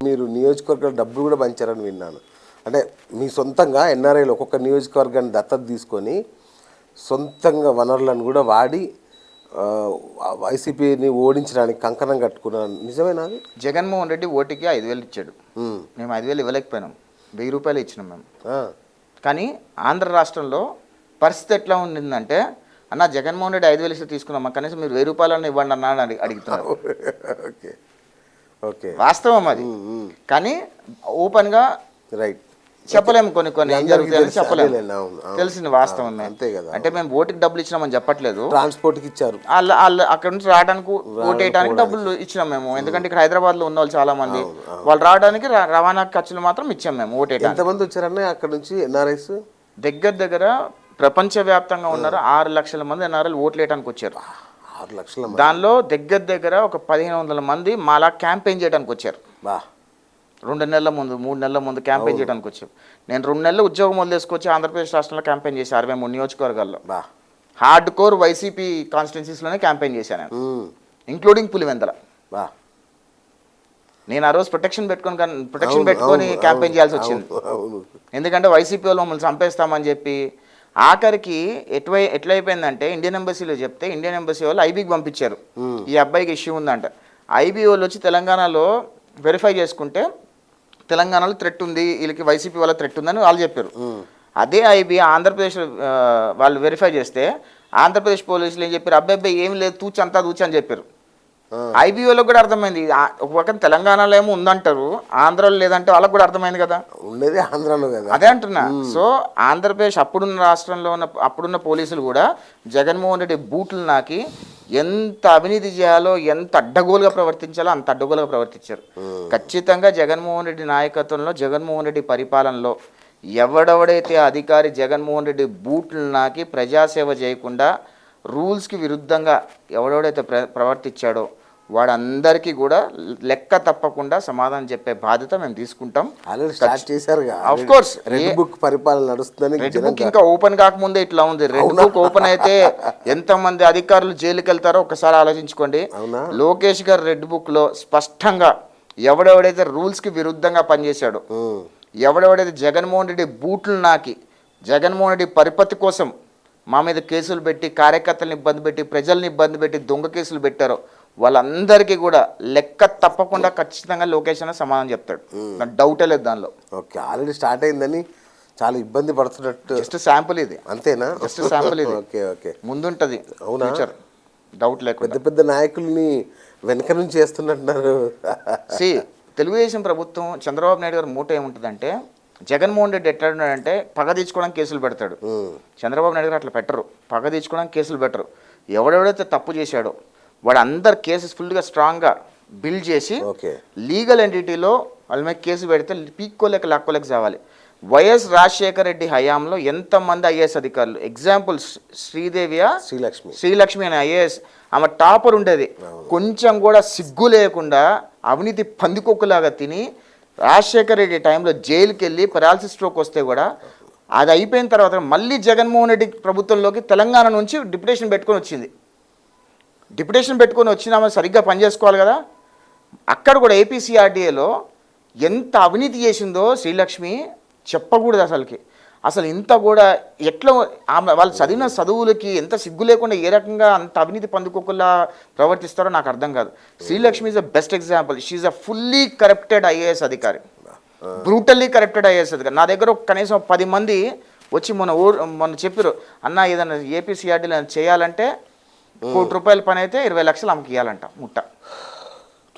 మీరు నియోజకవర్గాల డబ్బులు కూడా పంచారని విన్నాను. అంటే మీ సొంతంగా ఎన్ఆర్ఐలు ఒక్కొక్క నియోజకవర్గాన్ని దత్తత తీసుకొని సొంతంగా వనరులను కూడా వాడి వైసీపీని ఓడించడానికి కంకణం కట్టుకున్నాను. నిజమేనా అది? జగన్మోహన్ రెడ్డి ఓటుకి 5,000 ఇచ్చాడు. మేము 5,000 ఇవ్వలేకపోయినాం. 1,000 రూపాయలు ఇచ్చినాం మేము. కానీ ఆంధ్ర రాష్ట్రంలో పరిస్థితి ఎట్లా ఉండిందంటే, అన్న జగన్మోహన్ రెడ్డి 5,000 ఇస్తే తీసుకున్నాం, కనీసం మీరు 1,000 రూపాయలన్నా ఇవ్వండి అన్న అని అడుగుతున్నారు. ఓకే ఓకే, వాస్తవం అది. కానీ ఓపెన్గా రైట్ చెప్పలేము, కొన్ని ఏం జరుగుతాయని చెప్పలేము. తెలిసింది వాస్తవమే. అంతే కదా. అంటే మేము ఓటుకి డబ్బులు ఇచ్చినామని చెప్పట్లేదు, ట్రాన్స్పోర్ట్కి ఇచ్చారు. వాళ్ళు అక్కడ నుంచి రావడానికి ఓటు వేయడానికి డబ్బులు ఇచ్చినాం మేము. ఎందుకంటే ఇక్కడ హైదరాబాద్లో ఉన్న వాళ్ళు చాలా మంది, వాళ్ళు రావడానికి రవాణా ఖర్చులు మాత్రం ఇచ్చాం మేము. ఓటు వేయడానికి ఎంతమంది వచ్చారన్న అక్కడ నుంచి ఎన్ఆర్ఐస్? దగ్గర ప్రపంచవ్యాప్తంగా ఉన్నారు 6 లక్షల మంది ఎన్ఆర్ఐలు ఓట్లు వేయడానికి వచ్చారు. 6 లక్షల. దానిలో దగ్గర ఒక 1,500 మంది మాలా క్యాంపెయిన్ చేయడానికి వచ్చారు. 2 నెలల ముందు 3 నెలల ముందు క్యాంపెయిన్ చేయడానికి వచ్చాం. నేను 2 నెలలు ఉద్యోగం వదిలేసుకొచ్చి ఆంధ్రప్రదేశ్ రాష్ట్రంలో క్యాంపెయిన్ చేసి 63 నియోజకవర్గాల్లో హార్డ్ కోర్ వైసీపీ కాన్స్టిట్యున్సీస్లోనే క్యాంపెయిన్ చేశాను నేను, ఇంక్లూడింగ్ పులివెందల. నేను ఆ రోజు ప్రొటెక్షన్ పెట్టుకొని క్యాంపెయిన్ చేయాల్సి వచ్చింది. ఎందుకంటే వైసీపీ వాళ్ళు మమ్మల్ని చంపేస్తామని చెప్పి ఆఖరికి ఎట్లయిపోయిందంటే ఇండియన్ ఎంబసీలో చెప్తే ఇండియన్ ఎంబసీ వాళ్ళు ఐబీకి పంపించారు, ఈ అబ్బాయికి ఇష్యూ ఉందంట. ఐబీ వాళ్ళు వచ్చి తెలంగాణలో వెరిఫై చేసుకుంటే తెలంగాణలో థ్రెట్ ఉంది, వీళ్ళకి వైసీపీ వాళ్ళ థ్రెట్ ఉందని వాళ్ళు చెప్పారు. అదే ఐబీ ఆంధ్రప్రదేశ్ వాళ్ళు వెరిఫై చేస్తే ఆంధ్రప్రదేశ్ పోలీసులు ఏం చెప్పారు, అబ్బాయి ఏం లేదు తూచంతా తూచి అని చెప్పారు. ఐబీ వాళ్ళకి కూడా అర్థమైంది, ఒక పక్కన తెలంగాణలో ఏమో ఉందంటారు, ఆంధ్రాలో లేదంటే వాళ్ళకి కూడా అర్థమైంది కదా, ఉండేది ఆంధ్రాలో కదా. అదే అంటున్నా. సో ఆంధ్రప్రదేశ్ అప్పుడున్న రాష్ట్రంలో అప్పుడున్న పోలీసులు కూడా జగన్మోహన్ రెడ్డి బూట్లు నాకి ఎంత అవినీతి చేయాలో, ఎంత అడ్డగోలుగా ప్రవర్తించాలో అంత అడ్డగోలుగా ప్రవర్తించారు. ఖచ్చితంగా జగన్మోహన్ రెడ్డి నాయకత్వంలో, జగన్మోహన్ రెడ్డి పరిపాలనలో ఎవడెవడైతే అధికారి జగన్మోహన్ రెడ్డి బూట్లు నాకి ప్రజాసేవ చేయకుండా రూల్స్కి విరుద్ధంగా ఎవడెవడైతే ప్రవర్తించాడో వాడందరికీ కూడా లెక్క తప్పకుండా సమాధానం చెప్పే బాధ్యత మేము తీసుకుంటాం. ఆఫ్ కోర్స్ రెడ్ బుక్ పరిపాలన నడుస్తుందని. రెడ్ బుక్ ఇంకా ఓపెన్ కాకముందే ఇట్లా ఉంది. రెడ్ బుక్ ఓపెన్ అయితే ఎంతమంది అధికారులు జైలుకి వెళ్తారో ఒకసారి ఆలోచించుకోండి. లోకేష్ గారు రెడ్ బుక్ లో స్పష్టంగా ఎవడెవడైతే రూల్స్ కి విరుద్ధంగా పనిచేశాడో, ఎవడెవడైతే జగన్మోహన్ రెడ్డి బూట్లు నాకి జగన్మోహన్ రెడ్డి పరిపతి కోసం మా మీద కేసులు పెట్టి, కార్యకర్తలను ఇబ్బంది పెట్టి, ప్రజల్ని ఇబ్బంది పెట్టి దొంగ కేసులు పెట్టారో వాళ్ళందరికీ కూడా లెక్క తప్పకుండా ఖచ్చితంగా లోకేష్ అన్న సమాధానం చెప్తాడు, నాకు డౌటే లేదు దానిలో. ఓకే, ఆల్రెడీ స్టార్ట్ అయిందని చాలా ఇబ్బంది పడుతున్నట్టు. జస్ట్ శాంపుల్ ఇది, అంతేనా? జస్ట్ శాంపుల్ ఇది. ఓకే ఓకే, ముందుంటది ఫ్యూచర్, డౌట్ లేకుండా. పెద్ద పెద్ద నాయకుల్ని వెనక నుంచి చేస్తున్నట్టున్నారు. తెలుగుదేశం ప్రభుత్వం చంద్రబాబు నాయుడు గారు మూట ఏముంటుందంటే, జగన్మోహన్ రెడ్డి ఎట్లా ఉన్నాడంటే పగ తీర్చుకోవడానికి కేసులు పెడతాడు. చంద్రబాబు నాయుడు గారు అట్లా పెట్టరు, పగ తీర్చుకోవడానికి కేసులు పెట్టరు. ఎవడెవడైతే తప్పు చేశాడో వాడు అందరు కేసెస్ ఫుల్గా స్ట్రాంగ్గా బిల్డ్ చేసి లీగల్ ఎంటిటీలో వాళ్ళ మీద కేసు పెడితే లాక్కోలేక చావాలి. వైఎస్ రాజశేఖర రెడ్డి హయాంలో ఎంతమంది ఐఏఎస్ అధికారులు, ఎగ్జాంపుల్ శ్రీలక్ష్మి అనే ఐఏఎస్, ఆమె టాపర్ ఉండేది, కొంచెం కూడా సిగ్గు లేకుండా అవినీతి పందికొక్కులాగా తిని రాజశేఖర రెడ్డి టైంలో జైలుకి వెళ్ళి పెరాలసిస్ స్ట్రోక్ వస్తే కూడా అది అయిపోయిన తర్వాత మళ్ళీ జగన్మోహన్ రెడ్డి ప్రభుత్వంలోకి తెలంగాణ నుంచి డిప్యుటేషన్ పెట్టుకొని వచ్చింది. డిప్యుటేషన్ పెట్టుకొని వచ్చిన ఆమె సరిగ్గా పనిచేసుకోవాలి కదా. అక్కడ కూడా ఏపీసీఆర్డీఏలో ఎంత అవినీతి చేసిందో శ్రీలక్ష్మి చెప్పకూడదు అసలు ఇంత కూడా ఎట్లా ఆమె వాళ్ళు చదివిన చదువులకి ఎంత సిగ్గు లేకుండా ఏ రకంగా అంత అవినీతి పందుకోకుండా ప్రవర్తిస్తారో నాకు అర్థం కాదు. Sreelakshmi is a best example. She a fully corrupted IAS అధికారి, బ్రూటల్లీ కరప్టెడ్ ఐఏఎస్ అధికారి. నా దగ్గర కనీసం 10 మంది వచ్చి మొన్న చెప్పారు, అన్న ఏదైనా ఏపీసీఆర్డీలో చేయాలంటే ₹1 కోటి పని అయితే 20 లక్షలు ఆమెకి ఇవ్వాలంట ముట్ట.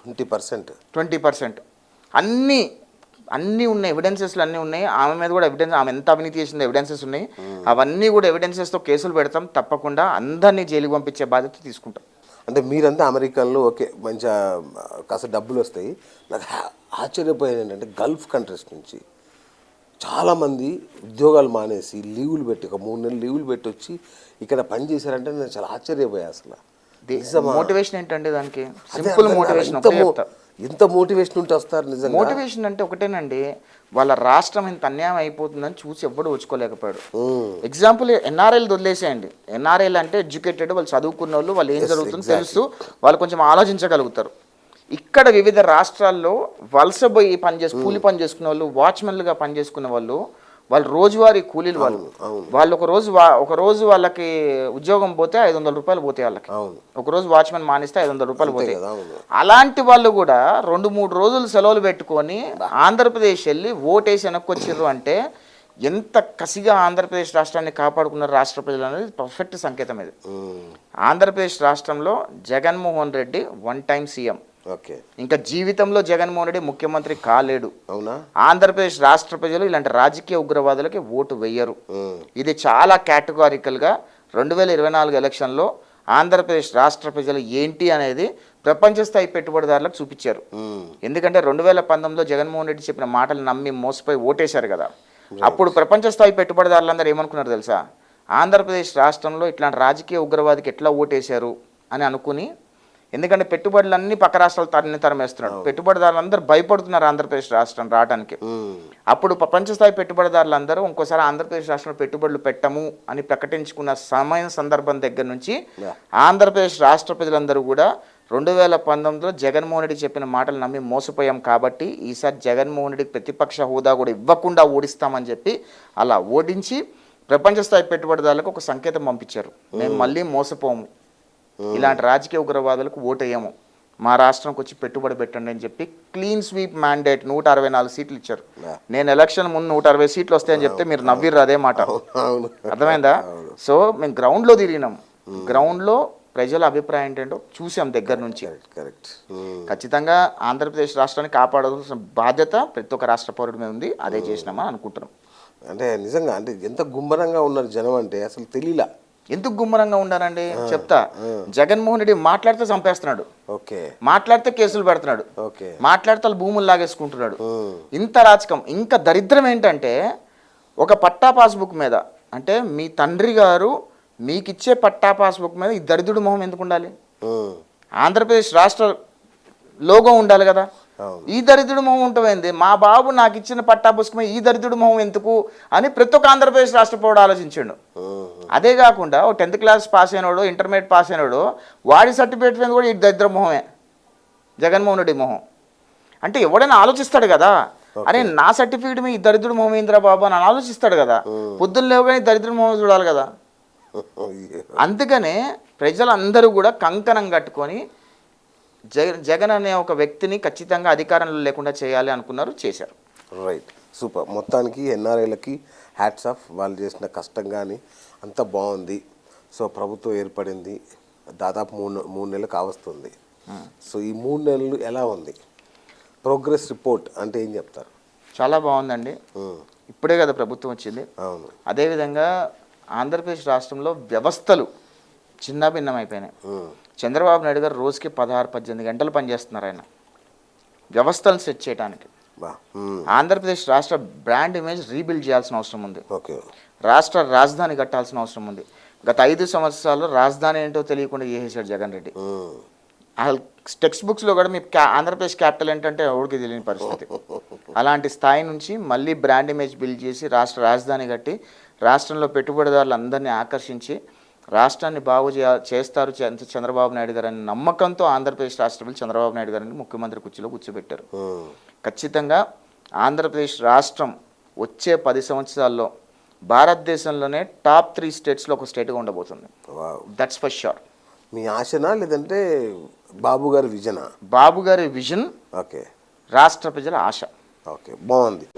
20% అన్నీ ఉన్నాయి, ఎవిడెన్సెస్లు అన్నీ ఉన్నాయి. ఆమె మీద కూడా ఎవిడెన్స్, ఆమె ఎంత అవినీతి చేసిందో ఎవిడెన్సెస్ ఉన్నాయి. అవన్నీ కూడా ఎవిడెన్సెస్తో కేసులు పెడతాం, తప్పకుండా అందరినీ జైలుకి పంపించే బాధ్యత తీసుకుంటాం. అంటే మీరంతా అమెరికాలో ఓకే మంచిగా కాస్త డబ్బులు వస్తాయి. నాకు ఆశ్చర్యపోయాను ఏంటంటే గల్ఫ్ కంట్రీస్ నుంచి చాలామంది ఉద్యోగాలు మానేసి లీవులు పెట్టి ఒక 3 నెలలు లీవులు పెట్టి వచ్చి ఇక్కడ పని చేశారంటే నేను చాలా ఆశ్చర్యపోయా. అసలు మోటివేషన్ ఏంటంటే దానికి సింపుల్ మోటివేషన్. ఎంత మోటివేషన్ ఉంటే వస్తారు నిజంగా. మోటివేషన్ అంటే ఒకటేనండి, వాళ్ళ రాష్ట్రం ఇంత అన్యాయం అయిపోతుందని చూసి ఎవ్వడు వచ్చుకోలేకపోయాడు. ఎగ్జాంపుల్ ఎన్ఆర్ఐలు వదిలేసేయండి. ఎన్ఆర్ఐలు అంటే ఎడ్యుకేటెడ్, వాళ్ళు చదువుకున్న వాళ్ళు, వాళ్ళు ఏం జరుగుతుందో తెలుసు, వాళ్ళు కొంచెం ఆలోచించగలుగుతారు. ఇక్కడ వివిధ రాష్ట్రాల్లో వలసపోయి కూలి పని చేసుకునే వాళ్ళు, వాచ్మెన్లుగా పనిచేసుకునే వాళ్ళు రోజువారీ కూలీలు వాళ్ళు ఒక రోజు వాళ్ళకి ఉద్యోగం పోతే 500 రూపాయలు పోతాయి వాళ్ళకి. ఒక రోజు వాచ్మెన్ మానేస్తే 500 రూపాయలు పోతాయి. అలాంటి వాళ్ళు కూడా 2-3 రోజులు సెలవులు పెట్టుకొని ఆంధ్రప్రదేశ్ వెళ్ళి ఓటేసి వెనక్కి వచ్చిర్రు అంటే ఎంత కసిగా ఆంధ్రప్రదేశ్ రాష్ట్రాన్ని కాపాడుకున్నారు రాష్ట్ర ప్రజలు అనేది పర్ఫెక్ట్ సంకేతం ఇది. ఆంధ్రప్రదేశ్ రాష్ట్రంలో జగన్మోహన్ రెడ్డి 1 టైం సీఎం. ఇంకా జీవితంలో జగన్మోహన్ రెడ్డి ముఖ్యమంత్రి కాలేడు. అవునా? ఆంధ్రప్రదేశ్ రాష్ట్ర ప్రజలు ఇలాంటి రాజకీయ ఉగ్రవాదులకి ఓటు వెయ్యరు. ఇది చాలా కేటగారికల్గా 2024 ఎలక్షన్లో ఆంధ్రప్రదేశ్ రాష్ట్ర ప్రజలు ఏంటి అనేది ప్రపంచ స్థాయి పెట్టుబడిదారులకు చూపించారు. ఎందుకంటే 2019లో జగన్మోహన్ రెడ్డి చెప్పిన మాటలు నమ్మి మోసపోయి ఓటేశారు కదా. అప్పుడు ప్రపంచ స్థాయి పెట్టుబడిదారులందరూ ఏమనుకున్నారు తెలుసా? ఆంధ్రప్రదేశ్ రాష్ట్రంలో ఇట్లాంటి రాజకీయ ఉగ్రవాదికి ఎట్లా ఓటేశారు అని అనుకుని, ఎందుకంటే పెట్టుబడులన్నీ పక్క రాష్ట్రాలు తరమేస్తున్నాడు. పెట్టుబడిదారులందరూ భయపడుతున్నారు ఆంధ్రప్రదేశ్ రాష్ట్రం రావడానికి. అప్పుడు ప్రపంచ స్థాయి పెట్టుబడిదారులందరూ ఇంకోసారి ఆంధ్రప్రదేశ్ రాష్ట్రంలో పెట్టుబడులు పెట్టము అని ప్రకటించుకున్న సందర్భం దగ్గర నుంచి ఆంధ్రప్రదేశ్ రాష్ట్ర ప్రజలందరూ కూడా 2019లో జగన్మోహన్ రెడ్డి చెప్పిన మాటలు నమ్మి మోసపోయాం కాబట్టి ఈసారి జగన్మోహన్ రెడ్డికి ప్రతిపక్ష హోదా కూడా ఇవ్వకుండా ఓడిస్తామని చెప్పి అలా ఓడించి ప్రపంచ స్థాయి పెట్టుబడిదారులకు ఒక సంకేతం పంపించారు. మేము మళ్ళీ మోసపోము, ఇలాంటి రాజకీయ ఉగ్రవాదులకు ఓటేయము, మా రాష్ట్రంకి వచ్చి పెట్టుబడి పెట్టండి అని చెప్పి క్లీన్ స్వీప్ మ్యాండేట్ 164 సీట్లు ఇచ్చారు. నేను ఎలక్షన్ ముందు 160 సీట్లు వస్తాయని చెప్తే మీరు నవ్విర్రు అదే మాట. అర్థమైందా? సో మేము గ్రౌండ్లో తిరిగినాం. గ్రౌండ్లో ప్రజల అభిప్రాయం ఏంటంటో చూసాం దగ్గర నుంచి. ఖచ్చితంగా ఆంధ్రప్రదేశ్ రాష్ట్రాన్ని కాపాడాల్సిన బాధ్యత ప్రతి ఒక్క రాష్ట్ర పౌరుడి మీద ఉంది. అదే చేసినామని అనుకుంటున్నాం. అంటే నిజంగా అంటే ఎంత గుమ్మరంగా ఉన్నారు జనం అంటే అసలు తెలియలా. ఎందుకు గుమ్మరంగా ఉండాలండి చెప్తా. జగన్మోహన్ రెడ్డి మాట్లాడితే చంపేస్తున్నాడు, మాట్లాడితే కేసులు పెడుతున్నాడు, మాట్లాడితే భూములు లాగేసుకుంటున్నాడు. ఇంత రాజకం. ఇంకా దరిద్రం ఏంటంటే ఒక పట్టా పాస్బుక్ మీద, అంటే మీ తండ్రి గారు మీకు ఇచ్చే పట్టా పాస్బుక్ మీద ఈ దరిద్రుడు మొహం ఎందుకు ఉండాలి? ఆంధ్రప్రదేశ్ రాష్ట్ర లోగో ఉండాలి కదా. ఈ దరిద్రుడు మొహం ఉంటుంది. మా బాబు నాకు ఇచ్చిన పట్టా పుస్తకం మీద ఈ దరిద్రుడు మొహం ఎందుకు అని ప్రతి ఒక్క ఆంధ్రప్రదేశ్ రాష్ట్ర పౌరుడు ఆలోచించాడు. అదే కాకుండా ఓ 10th క్లాస్ పాస్ అయినాడు, ఇంటర్మీడియట్ పాస్ అయినాడు, వాడి సర్టిఫికేట్ మీద కూడా ఈ దరిద్ర మొహమే జగన్మోహన్ రెడ్డి మొహం. అంటే ఎవడైనా ఆలోచిస్తాడు కదా, అరే నా సర్టిఫికేట్ మీద ఈ దరిద్రుడు మొహం ఏంద్రా బాబు అని ఆలోచిస్తాడు కదా. పొద్దున్న లేవగానే దరిద్రుడు మొహం చూడాలి కదా. అందుకనే ప్రజలందరూ కూడా కంకణం కట్టుకొని జగన్ అనే ఒక వ్యక్తిని ఖచ్చితంగా అధికారంలో లేకుండా చేయాలి అనుకున్నారు, చేశారు. Right, super. మొత్తానికి ఎన్ఆర్ఐలకి హ్యాట్స్ ఆఫ్. వాళ్ళు చేసిన కష్టం కానీ అంత బాగుంది. సో ప్రభుత్వం ఏర్పడింది దాదాపు మూడు నెలలు కావస్తుంది. సో ఈ 3 నెలలు ఎలా ఉంది? ప్రోగ్రెస్ రిపోర్ట్ అంటే ఏం చెప్తారు? చాలా బాగుందండి. ఇప్పుడే కదా ప్రభుత్వం వచ్చింది. అవును. అదేవిధంగా ఆంధ్రప్రదేశ్ రాష్ట్రంలో వ్యవస్థలు చిన్న భిన్నమైపోయినాయి. చంద్రబాబు నాయుడు గారు రోజుకి 16-18 గంటలు పనిచేస్తున్నారు ఆయన వ్యవస్థలను సెట్ చేయడానికి. ఆంధ్రప్రదేశ్ రాష్ట్ర బ్రాండ్ ఇమేజ్ రీబిల్డ్ చేయాల్సిన అవసరం ఉంది. రాష్ట్ర రాజధాని కట్టాల్సిన అవసరం ఉంది. గత 5 సంవత్సరాల్లో రాజధాని ఏంటో తెలియకుండా చేసేసాడు జగన్ రెడ్డి. టెక్స్ట్ బుక్స్లో కూడా మీ ఆంధ్రప్రదేశ్ క్యాపిటల్ ఏంటంటే ఎవరికి తెలియని పరిస్థితి. అలాంటి స్థాయి నుంచి మళ్ళీ బ్రాండ్ ఇమేజ్ బిల్డ్ చేసి రాష్ట్ర రాజధాని కట్టి రాష్ట్రంలో పెట్టుబడిదారులు అందరినీ ఆకర్షించి రాష్ట్రాన్ని బాగు చేస్తారు చంద్రబాబు నాయుడు గారు అనే నమ్మకంతో ఆంధ్రప్రదేశ్ రాష్ట్రంలో చంద్రబాబు నాయుడు గారిని ముఖ్యమంత్రి కుర్చీలో కూర్చోబెట్టారు. ఖచ్చితంగా ఆంధ్రప్రదేశ్ రాష్ట్రం వచ్చే 10 సంవత్సరాల్లో భారతదేశంలోనే టాప్ 3 స్టేట్స్లో ఒక స్టేట్గా ఉండబోతుంది. That's for sure. మీ ఆశనా లేదంటే బాబు గారి విజనా? బాబు గారి విజన్, ఓకే, రాష్ట్ర ప్రజల ఆశ. ఓకే, బాగుంది.